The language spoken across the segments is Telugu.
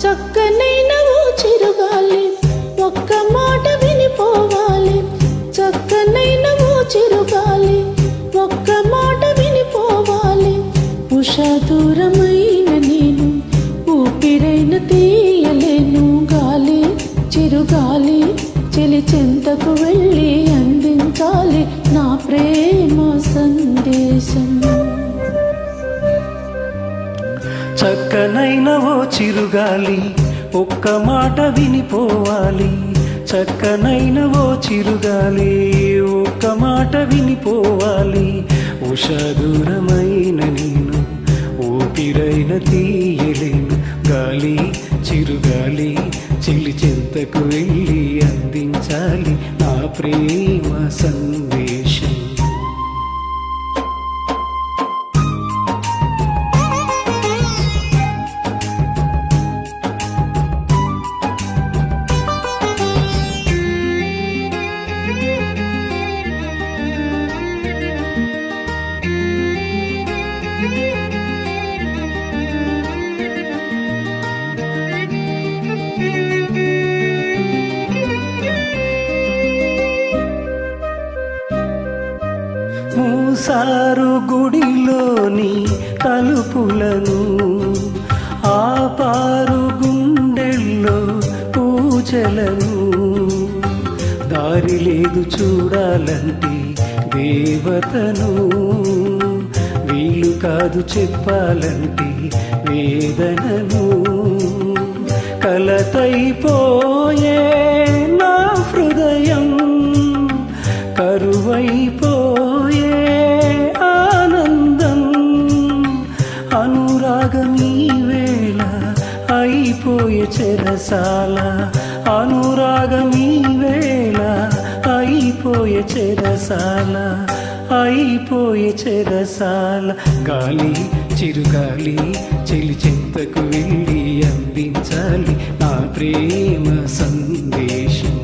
చక్కనైన ఓ చిరుగాలి ఒక్క మాట వినిపోవాలి. చక్కనైన ఓ చిరుగాలి ఒక్క మాట వినిపోవాలి. ఉష దూరమైన నేను ఊపిరైన తీయలేను. గాలి చిరుగాలి చెలి చెంతకు వెళ్ళి అందించాలి నా ప్రేమ సందేశం. చక్కనైన ఓ చిరుగాలి ఒక్క మాట వినిపోవాలి. చక్కనైన ఓ చిరుగాలి ఒక్క మాట వినిపోవాలి. ఉష దూరమైన నేను ఊపిరైన తీయలేను. గాలి చిరుగాలి చెలి చెంతకు వెళ్ళి అందించాలి నా ప్రేమ సందేశం. మూసారు గుడిలోని తలుపులను, ఆపారు గుండెల్లో పూజలను. దారి లేదు చూడాలంటే దేవతను, వీలు కాదు చెప్పాలంటే వేదనను. కలతైపోయే నా హృదయం, కరువైపోయే ఆనందం. అనురాగమీ వేళ అయిపోయే చెరసాల, అనురాగమీ వేళ అయిపోయే చెరసాల, అయిపోయే చెరసాల. గాలి చిరుగాలి చెలి చెంతకు వెళ్ళి అందించాలి నా ప్రేమ సందేశం.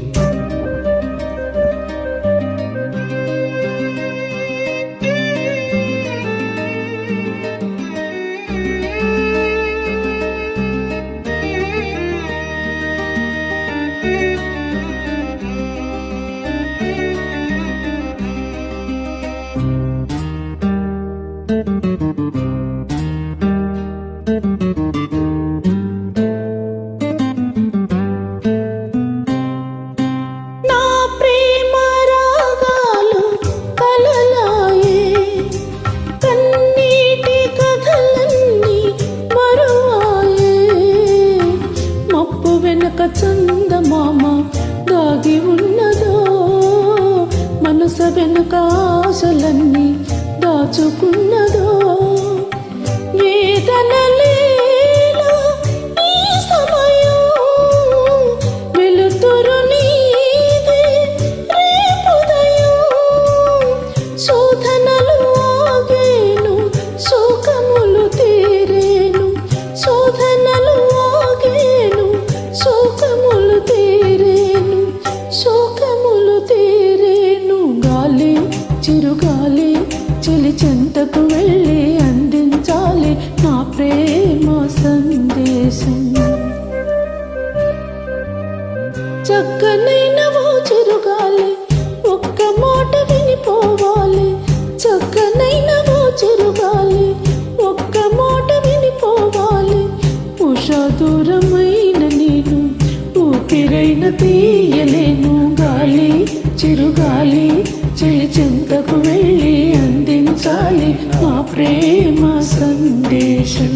చందమామ దాగి ఉన్నదో, మనస వెనుక ఆశలన్నీ దాచుకున్నదో. వేదనలేలా ఈ సమయం, వెలుతురు నీదే రేపుదయం. శోధనలు ఆగేను, శోకములు తీరేను. శోధనలు ఆగేను, శోకములు తీరేను. శోకములు తీరేను. గాలి చిరుగాలి చెలి చెంతకు వెళ్ళి అందించాలి నా ప్రేమ సందేశం. చక్కనైన ఓ చిరుగాలి ఒక్క మాట వినిపోవాలి. చక్కనైన ఓ చిరుగాలి ఒక్క మాట వినిపోవాలి. ఉష దూరమైన నేను ఊపిరైన తీయలేను. గాలి చిరుగాలి చెలి చెంతకు వెళ్ళి అందించాలి నా ప్రేమ సందేశం.